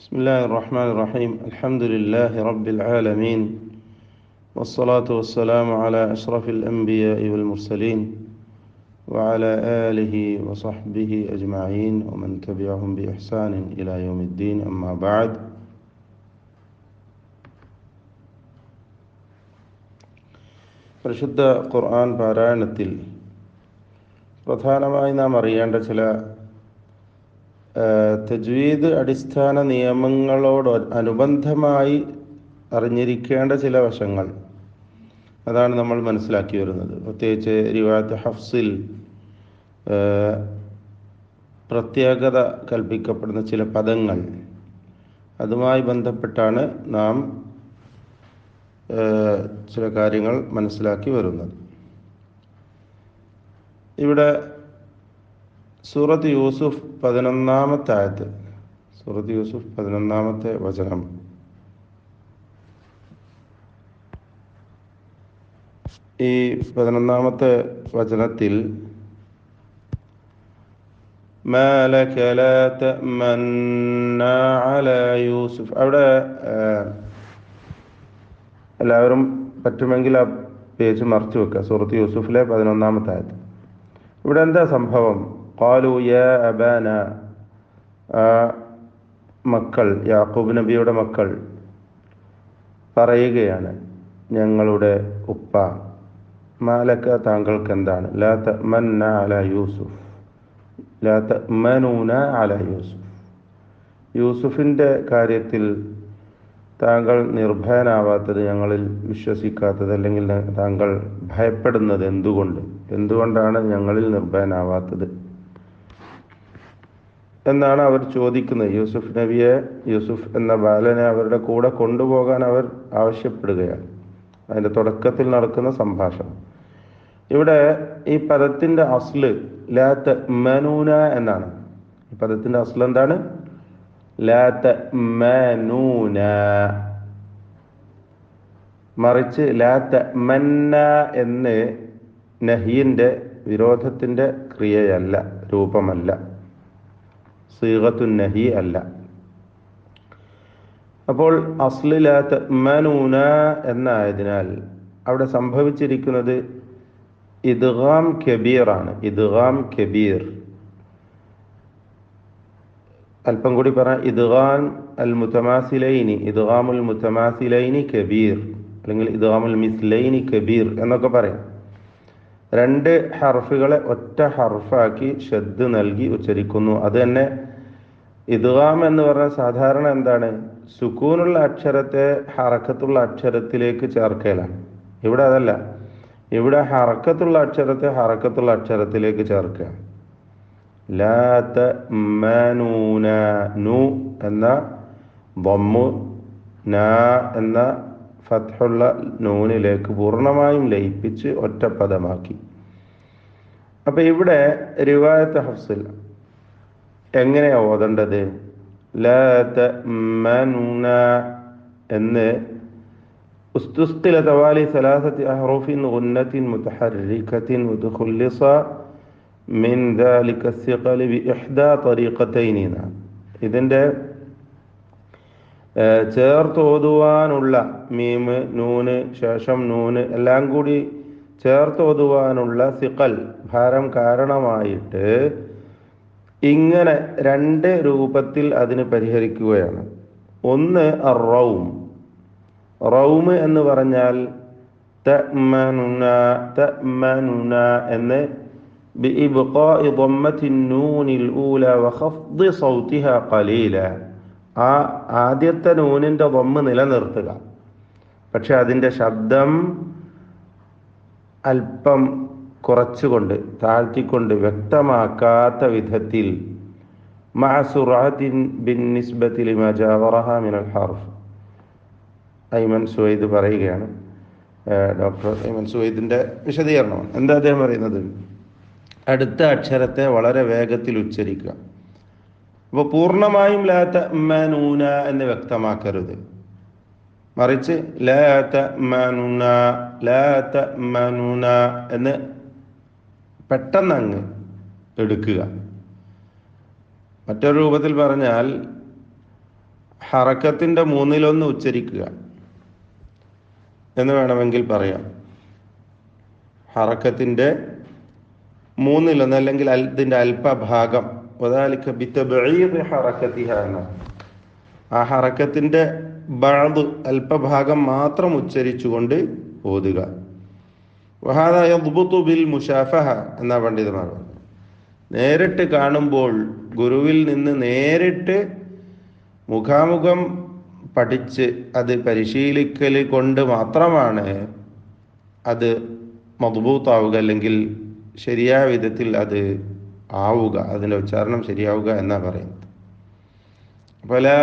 بسم الله الرحمن الرحيم الحمد لله رب العالمين والصلاة والسلام على أشرف الأنبياء والمرسلين وعلى آله وصحبه أجمعين ومن تبعهم بإحسان إلى يوم الدين أما بعد പരിശുദ്ധ ഖുർആൻ പാരായണത്തിൽ പ്രധാനമായി നാം അറിയേണ്ട ചില തജ്വീദ് അടിസ്ഥാന നിയമങ്ങളോട് അനുബന്ധമായി അറിഞ്ഞിരിക്കേണ്ട ചില വശങ്ങൾ, അതാണ് നമ്മൾ മനസ്സിലാക്കി വരുന്നത്. പ്രത്യേകിച്ച് റിവായത്ത് ഹഫ്സിൽ പ്രത്യേകത കൽപ്പിക്കപ്പെടുന്ന ചില പദങ്ങൾ, അതുമായി ബന്ധപ്പെട്ടാണ് നാം ചില കാര്യങ്ങൾ മനസ്സിലാക്കി വരുന്നത്. ഇവിടെ സൂറത്ത് യൂസുഫ് 11-ാമത്തെ ആയത്ത്, സൂറത്ത് യൂസുഫ് 11-ാമത്തെ വചനം. ഈ 11-ാമത്തെ വചനത്തിൽ മാ ലക ലാ തഅമന്നാ അലാ യൂസുഫ്, അവിടെ എല്ലാവരും പറ്റുമെങ്കിൽ ആ പേജ് മറച്ചു വെക്കുക. സൂറത്ത് യൂസുഫിലെ 11-ാമത്തെ ആയത്ത്. ഇവിടെ എന്താ സംഭവം? ഖാലു യാ അബാന, മക്കൾ, യാക്കൂബ് നബിയുടെ മക്കൾ പറയുകയാണ്, ഞങ്ങളുടെ ഉപ്പ, മാലക്ക, താങ്കൾക്ക് എന്താണ്, ലാ തഅമന്ന അലാ യൂസുഫ്, ലാ തഅമനൂന അലാ യൂസുഫ്, യൂസുഫിൻ്റെ കാര്യത്തിൽ താങ്കൾ നിർഭയനാവാത്തത്, ഞങ്ങളിൽ വിശ്വസിക്കാത്തത്, അല്ലെങ്കിൽ താങ്കൾ ഭയപ്പെടുന്നത് എന്തുകൊണ്ടാണ് ഞങ്ങളിൽ നിർഭയനാവാത്തത് എന്നാണ് അവർ ചോദിക്കുന്നത്. യൂസുഫ് നബിയെ, യൂസുഫ് എന്ന ബാലനെ അവരുടെ കൂടെ കൊണ്ടുപോകാൻ അവർ ആവശ്യപ്പെടുകയാണ്. അതിൻ്റെ തുടക്കത്തിൽ നടക്കുന്ന സംഭാഷണം. ഇവിടെ ഈ പദത്തിൻ്റെ അസ്ല് ലാ തഅമനൂന എന്നാണ്. ഈ പദത്തിൻ്റെ അസ്ല് എന്താണ്? ലാ തഅമനൂന, മറിച്ച് ലാ തഅമന്ന എന്ന് നഹിയിൻ്റെ, വിരോധത്തിൻ്റെ ക്രിയയല്ല, രൂപമല്ല, സീഗത്തുൻ നഹി അല്ല. അപ്പോൾ അസ്ല് ലാ തഅമനൂന എന്നായതിനാൽ അവിടെ സംഭവിച്ചിരിക്കുന്നത് ഇദ്ഗാം കബീറാണ്. ഇദ്ഗാം കബീർ, അല്പം കൂടി പറഞ്ഞാൽ ഇദ്ഗാം അൽ മുതമാസിലൈനി, ഇദ്ഗാമുൽ മുതമാസിലൈനി കബീർ, അല്ലെങ്കിൽ ഇദ്ഗാമുൽ മിസ്ലൈനി കബീർ എന്നൊക്കെ പറയും. രണ്ട് ഹർഫുകളെ ഒറ്റ ഹർഫാക്കി ഷദ് നൽകി ഉച്ചരിക്കുന്നു. അത് തന്നെ ഇദ്ഗാം എന്ന് പറഞ്ഞാൽ സാധാരണ എന്താണ്? സുക്കൂനുള്ള അക്ഷരത്തെ ഹറക്കത്തുള്ള അക്ഷരത്തിലേക്ക് ചേർക്കലാണ്. ഇവിടെ അതല്ല. ഇവിടെ ഹറക്കത്തുള്ള അക്ഷരത്തെ ഹറക്കത്തുള്ള അക്ഷരത്തിലേക്ക് ചേർക്കുക. ലാ തഅമനൂന, നു എന്ന ദമ്മു, നാ എന്ന ഫത്ഹുള്ള നൂനിലേക്ക് പൂർണ്ണമായും ലയിപ്പിച്ച് ഒറ്റപ്പദമാക്കി. അപ്പൊ ഇവിടെ റിവായത്ത് ഹഫ്സിൽ എങ്ങനെയാ ഓതേണ്ടത്? ലാ തഅമനൂന എന്ന് ഉസ്തുസ്ഖില തവാലി സലാസത്തി അഹ്റൂഫിൻ ഗുന്നത്തിൻ മുതഹർരികത്തിൻ വതുഖുല്ലിസ മിൻ ദാലിക സിഖലി ബി ഇഹ്ദാ തരീഖതൈനി. ഇതിൻ്റെ ചേർത്ത് ഓതുവാനുള്ള മീമ്, നൂന്, ശേഷം നൂന് എല്ലാം കൂടി ചേർത്ത് ഓതുവാനുള്ള സിഖൽ, ഭാരം കാരണമായിട്ട് ഇങ്ങനെ രണ്ട് രൂപത്തിൽ അതിന് പരിഹരിക്കുകയാണ്. ഒന്ന് റൗം. റൗം എന്ന് പറഞ്ഞാൽ തഅമനുന, തഅമനുന എന്ന് ബിഇബ്ഖാഇ ളമ്മത്തി നൂനിൽ ഊല വഖഫ്ദി സൗതിഹ ഖലീല, ആ ആദ്യത്തെ നൂനിൻ്റെ ളമ്മ് നിലനിർത്തുക, പക്ഷെ അതിൻ്റെ ശബ്ദം അല്പം കുറച്ചുകൊണ്ട്, താഴ്ത്തിക്കൊണ്ട്, വ്യക്തമാക്കാത്ത വിധത്തിൽ മഅ സുറഅത്തിൻ ബിന്നിസ്ബതി ലിമാ ജാവറഹ മിനൽ ഹർഫ്. ഐമൻ സുവൈദ് പറയുകയാണ്, ഡോക്ടർ ഐമൻ സുവൈദിൻ്റെ വിശദീകരണമാണ്. എന്താ അദ്ദേഹം പറയുന്നത്? അടുത്ത അക്ഷരത്തെ വളരെ വേഗത്തിൽ ഉച്ചരിക്കുക. അപ്പോൾ പൂർണ്ണമായും ലാ തഅമനൂന എന്ന് വ്യക്തമാക്കരുത്, മറിച്ച് ലാ തഅമനൂന, ലാ തഅമനൂന എന്ന് പെട്ടെന്ന് അങ്ങ് എടുക്കുക. മറ്റൊരു രൂപത്തിൽ പറഞ്ഞാൽ ഹറക്കത്തിൻ്റെ മൂന്നിലൊന്ന് ഉച്ചരിക്കുക എന്ന് വേണമെങ്കിൽ പറയാം. ഹറക്കത്തിൻ്റെ മൂന്നിലൊന്ന് അല്ലെങ്കിൽ ഇതിൻ്റെ അല്പഭാഗം, വദാലിക ബിതബ്ഈദ് ഹറക്കതിഹ എന്ന ആ ഹറക്കത്തിൻ്റെ ബഅദ് അല്പഭാഗം മാത്രം ഉച്ചരിച്ചുകൊണ്ട് ഓതുക. വഹാദ യദ്ബുതു ബിൽ മുശാഫഹ എന്ന പണ്ഡിതന്മാർ നേരിട്ട് കാണുമ്പോൾ ഗുരുവിൽ നിന്ന് നേരിട്ട് മുഖാമുഖം പഠിച്ച് അത് പരിശീലിക്കൽ കൊണ്ട് മാത്രമാണ് അത് മദ്ബൂത്താവുക, അല്ലെങ്കിൽ ശരിയായ വിധത്തിൽ അത് ആവുക, അതിൻ്റെ ഉച്ചാരണം ശരിയാവുക എന്നാ പറയുന്നത്. അപ്പോൾ ലാ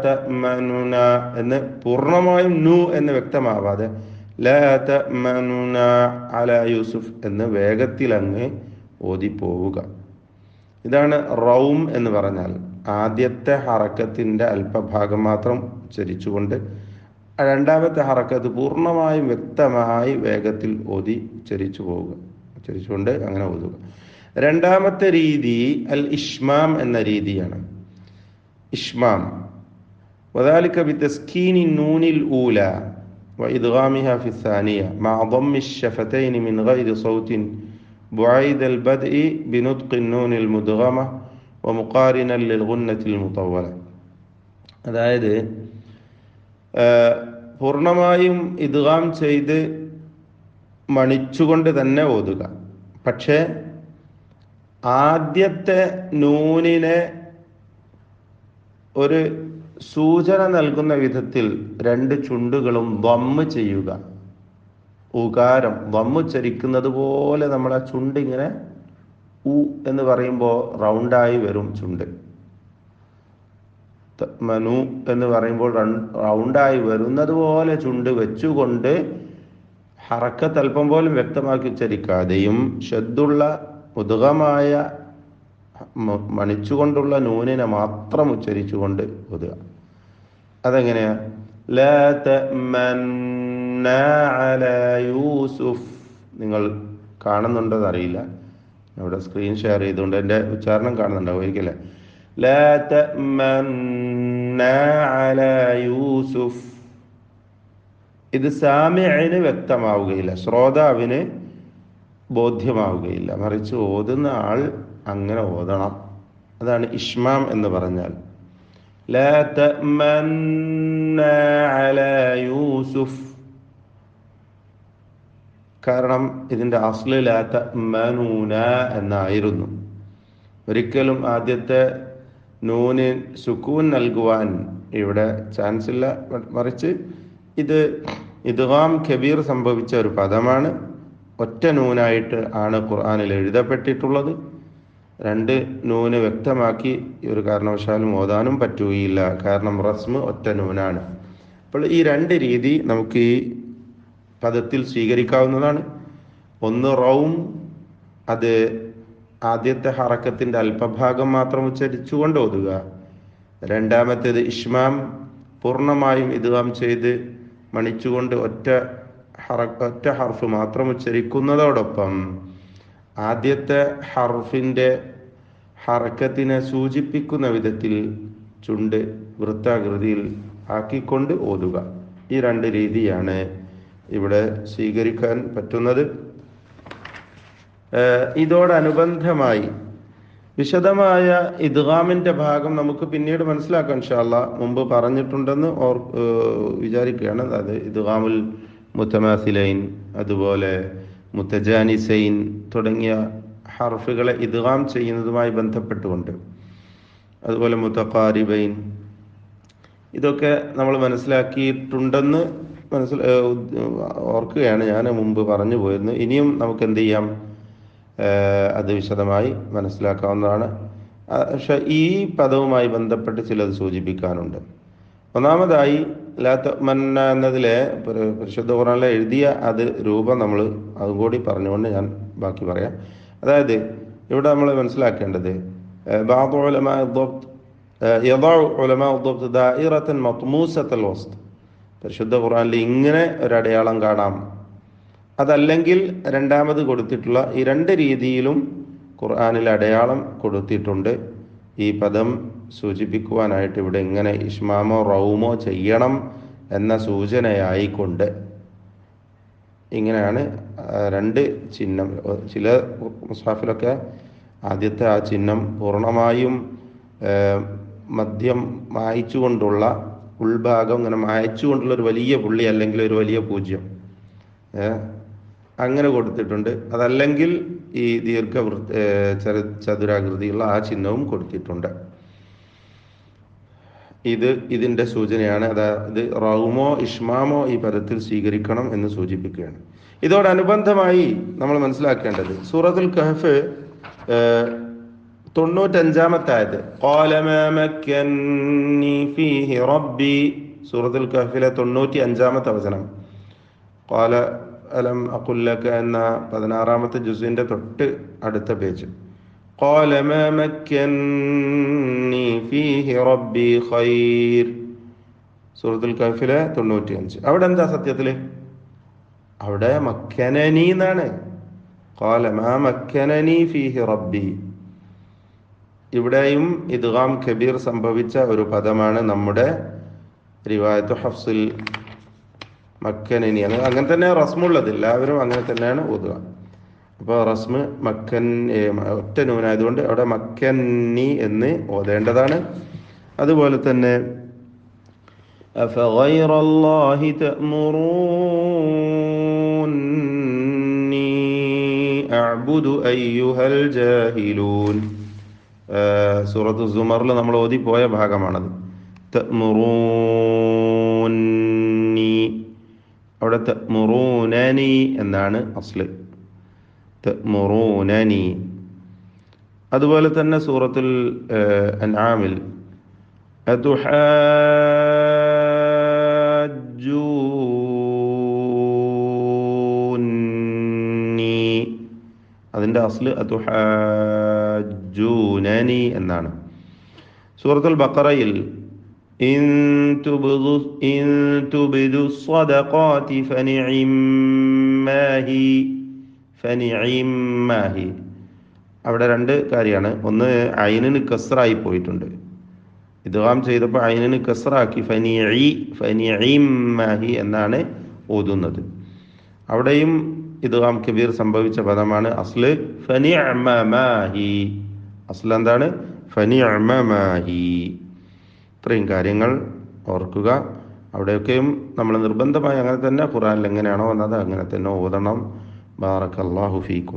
തഅ്മനുന എന്ന് പൂർണ്ണമായും നു എന്ന് വ്യക്തമാവാതെ ലാ തഅ്മനുന അലാ യൂസുഫ് എന്ന് വേഗത്തിൽ അങ്ങ് ഓതിപ്പോവുക. ഇതാണ് റൗം എന്ന് പറഞ്ഞാൽ ആദ്യത്തെ ഹറക്കത്തിൻ്റെ അല്പഭാഗം മാത്രം ഉച്ചരിച്ചുകൊണ്ട് രണ്ടാമത്തെ ഹറക്കത്ത് പൂർണ്ണമായും വ്യക്തമായി വേഗത്തിൽ ഓതി ഉച്ചരിച്ചുകൊണ്ട് അങ്ങനെ ഓതുക. രണ്ടാമത്തെ രീതി അൽ ഇഷ്മാം എന്ന രീതിയാണ്. ഇഷ്മാം വദാലിക ബിതസ്കീനി നൂനിൽ ഊല വഇദ്ഗാമിഹ ഫി الثانية مع ضم الشفتين من غير صوت بعيد البدء بنطق النون المدغمة ومقارنا للغنة المطولة. അതായത് പൂർണ്ണമായും ഇദ്ഗാം ചെയ്ത് മണിച്ചുകൊണ്ട് തന്നെ ഓതുക. പക്ഷേ ആദ്യത്തെ നൂനിനെ ഒരു സൂചന നൽകുന്ന വിധത്തിൽ രണ്ട് ചുണ്ടുകളും ദമ്മ് ചെയ്യുക. ഉകാരം ദമ്മ് ഉച്ചരിക്കുന്നത് പോലെ നമ്മളെ ചുണ്ട് ഇങ്ങനെ ഉ എന്ന് പറയുമ്പോൾ റൗണ്ടായി വരും ചുണ്ട്. മനു എന്ന് പറയുമ്പോൾ റൗണ്ടായി വരുന്നത് പോലെ ചുണ്ട് വെച്ചുകൊണ്ട് ഹറക്കത്ത് അല്പം പോലും വ്യക്തമാക്കി ഉച്ചരിക്കാതെയും ഷദ്ദുള്ള ഉദ്ഗമായ മണിച്ചുകൊണ്ടുള്ള നൂനിനെ മാത്രം ഉച്ചരിച്ചുകൊണ്ട് ഓതുക. അതെങ്ങനെയാ? ലാ തഅ്മന്ന അലാ യൂസുഫ്. നിങ്ങൾ കാണുന്നുണ്ടോന്ന് അറിയില്ല, ഇവിടെ സ്ക്രീൻ ഷെയർ ചെയ്തുകൊണ്ട് എൻ്റെ ഉച്ചാരണം കാണുന്നുണ്ടാവും ഒരിക്കലേ. ലാ തഅ്മന്ന അലാ യൂസുഫ്. ഇത് സാമിഇന് വ്യക്തമാവുകയില്ല, ശ്രോതാവിന് ബോധ്യമാവുകയില്ല, മറിച്ച് ഓതുന്ന ആൾ അങ്ങനെ ഓതണം. അതാണ് ഇഷ്മാം എന്ന് പറഞ്ഞാൽ. ലാ തഅ്മന്ന അലാ യൂസുഫ്. കാരണം ഇതിൻ്റെ അസ്ല് ലാ തഅ്മനൂന എന്നായിരുന്നു. ഒരിക്കലും ആദ്യത്തെ നൂന് സുക്കൂൻ നൽകുവാൻ ഇവിടെ ചാൻസ് ഇല്ല, മറിച്ച് ഇത് ഇദ്ഗാം കബീർ സംഭവിച്ച ഒരു പദമാണ്. ഒറ്റ നൂനായിട്ട് ആണ് ഖുർആനിൽ എഴുതപ്പെട്ടിട്ടുള്ളത്. രണ്ട് നൂന് വ്യക്തമാക്കി ഒരു കാരണവശാലും ഓതാനും പറ്റുകയില്ല, കാരണം റസ്മ് ഒറ്റ നൂനാണ്. അപ്പോൾ ഈ രണ്ട് രീതി നമുക്ക് ഈ പദത്തിൽ സ്വീകരിക്കാവുന്നതാണ്. ഒന്ന് റൗം, അത് ആദ്യത്തെ ഹറക്കത്തിൻ്റെ അല്പഭാഗം മാത്രം ഉച്ചരിച്ചുകൊണ്ട് ഓതുക. രണ്ടാമത്തേത് ഇഷ്മാം, പൂർണ്ണമായും ഇദ്ഗാം ചെയ്ത് മണിച്ചുകൊണ്ട് ഒറ്റ ഹർഫ് മാത്രം ഉച്ചരിക്കുന്നതോടൊപ്പം ആദ്യത്തെ ഹർഫിൻ്റെ ഹറക്കത്തിനെ സൂചിപ്പിക്കുന്ന വിധത്തിൽ ചുണ്ട് വൃത്താകൃതിയിൽ ആക്കിക്കൊണ്ട് ഓതുക. ഈ രണ്ട് രീതിയാണ് ഇവിടെ സ്വീകരിക്കാൻ പറ്റുന്നത്. ഇതോടനുബന്ധമായി വിശദമായ ഇദ്ഗാമിൻ്റെ ഭാഗം നമുക്ക് പിന്നീട് മനസ്സിലാക്കാം ഇൻഷാ അല്ലാഹ്. മുമ്പ് പറഞ്ഞിട്ടുണ്ടെന്ന് വിചാരിക്കുകയാണ്. അത് ഇദ്ഗാമുൽ മുതമാസിലൈൻ, അതുപോലെ മുതജാനിസൈൻ തുടങ്ങിയ ഹർഫുകളെ ഇദ്ഗാം ചെയ്യുന്നതുമായി ബന്ധപ്പെട്ടുകൊണ്ട്, അതുപോലെ മുതഖാരിബൈൻ, ഇതൊക്കെ നമ്മൾ മനസ്സിലാക്കിയിട്ടുണ്ടെന്ന് ഓർക്കുകയാണ്. ഞാൻ മുമ്പ് പറഞ്ഞു പോയിരുന്നു. ഇനിയും നമുക്ക് എന്ത് ചെയ്യാം, അത് വിശദമായി മനസ്സിലാക്കാവുന്നതാണ്. പക്ഷെ ഈ പദവുമായി ബന്ധപ്പെട്ട് ചിലത് സൂചിപ്പിക്കാനുണ്ട്. ഒന്നാമതായി ലാ തഅ്മന്ന എന്നതിലെ പരിശുദ്ധ ഖുർആനിലെ എഴുതിയ അത് രൂപം നമ്മൾ അതും കൂടി പറഞ്ഞുകൊണ്ട് ഞാൻ ബാക്കി പറയാം. അതായത് ഇവിടെ നമ്മൾ മനസ്സിലാക്കേണ്ടത് ബഅദു ഉലമാ الضبط يضع علماء الضبط دائرة مطموسة الوسط. പരിശുദ്ധ ഖുർആനിൽ ഇങ്ങനെ ഒരടയാളം കാണാം. അതല്ലെങ്കിൽ രണ്ടാമത് കൊടുത്തിട്ടുള്ള ഈ രണ്ട് രീതിയിലും ഖുർആനിൽ അടയാളം കൊടുത്തിട്ടുണ്ട്. ഈ പദം സൂചിപ്പിക്കുവാനായിട്ട് ഇവിടെ ഇങ്ങനെ ഇഷ്മാമോ റൗമോ ചെയ്യണം എന്ന സൂചനയായിക്കൊണ്ട് ഇങ്ങനെയാണ് രണ്ട് ചിഹ്നം. ചില മുസ്ഹഫിലൊക്കെ ആദ്യത്തെ ആ ചിഹ്നം പൂർണ്ണമായും മദ്യം മായ്ച്ചുകൊണ്ടുള്ള ഉൾഭാഗം ഇങ്ങനെ മായ്ച്ചുകൊണ്ടുള്ള ഒരു വലിയ പുള്ളി അല്ലെങ്കിൽ ഒരു വലിയ പൂജ്യം അങ്ങനെ കൊടുത്തിട്ടുണ്ട്. അതല്ലെങ്കിൽ ഈ ചതുരാകൃതിയുള്ള ആ ചിഹ്നവും കൊടുത്തിട്ടുണ്ട്. ഇതിന്റെ സൂചനയാണ്. അതായത് റൗമോ ഇഷ്മാമോ ഈ പദത്തിൽ സ്വീകരിക്കണം എന്ന് സൂചിപ്പിക്കുകയാണ്. ഇതോടനുബന്ധമായി നമ്മൾ മനസ്സിലാക്കേണ്ടത് സൂറത്തുൽ കഹ്ഫ് 95-ാമത്തെ ആയത്ത് ഖാല മാ മക്കന്നി ഫീഹി റബ്ബി, സൂറത്തുൽ കഹ്ഫിലെ 95-ാമത്തെ വചനം. ഖാല അലം അഖുൽ ലക എന്ന 16-ാമത്തെ ജുസിന്റെ തൊട്ട് അടുത്ത പേജ്. ഖാല മാ മക്കന്നി ഫീഹി റബ്ബി ഖൈർ, സൂറത്തുൽ കഹ്ഫിലെ 95. അവിടെ എന്താ സത്യത്തില്? അവിടെ മക്കനനി എന്നാണ്. ഖാല മാ മക്കനനി ഫീഹി റബ്ബി. ഇവിടെയും ഇദ്ഗാം കബീർ സംഭവിച്ച ഒരു പദമാണ് നമ്മുടെ റിവായത്ത് ഹഫ്സിൽ മക്കനനി. അങ്ങനെ തന്നെ റസ്മുള്ളത്, എല്ലാവരും അങ്ങനെ തന്നെയാണ് ഓതുക. അപ്പോൾ റസ്മ് മക്കൻ ഒറ്റ നൂനായതുകൊണ്ട് അവിടെ മക്കന്നി എന്ന് ഓതേണ്ടതാണ്. അതുപോലെ തന്നെ അഫഗൈറല്ലാഹി തഅ്മുറൂനി അഅ്ബുദു അയ്യുഹൽ ജാഹിലൂൻ, സൂറത്തു സുമറിൽ നമ്മൾ ഓതിപ്പോയ ഭാഗമാണത്. തഅ്മുറൂനി, അവിടെ തഅ്മുറൂനനി എന്നാണ് അസ്ല്, തഅ്മുറൂനനി. അതുപോലെ തന്നെ സൂറത്തുൽ അൻആമിൽ അതുഹാജ്ജൂനി, അതിൻ്റെ അസ്ല് അതുഹാജ്ജൂനനി എന്നാണ്. സൂറത്തുൽ ബഖറയിൽ ഇൻ തുബ്ദു സ്വദഖാതി ഫനിഇമ്മാഹി, അവിടെ രണ്ട് കാര്യമാണ്. ഒന്ന് ഐനിന് കസ്റായി പോയിട്ടുണ്ട്, ഇദ്ഗാം ചെയ്തപ്പോൾ ഐനിന് കസ്റാക്കി ഫനിഇമ്മാഹി എന്നാണ് ഓതുന്നത്. അവിടെയും ഇദ്ഗാം കബീർ സംഭവിച്ച പദമാണ് അസ്ല് ഫനിഅമമാഹി. അസ്ല് എന്താണ്? ഫനിഅമമാഹി. ഇത്രയും കാര്യങ്ങൾ ഓർക്കുക. അവിടെയൊക്കെയും നമ്മൾ നിർബന്ധമായി അങ്ങനെ തന്നെ ഖുർആനിൽ എങ്ങനെയാണോ വന്നത് അങ്ങനെ തന്നെ ഓതണം. ബാറക്കല്ലാഹു ഫീക്കും.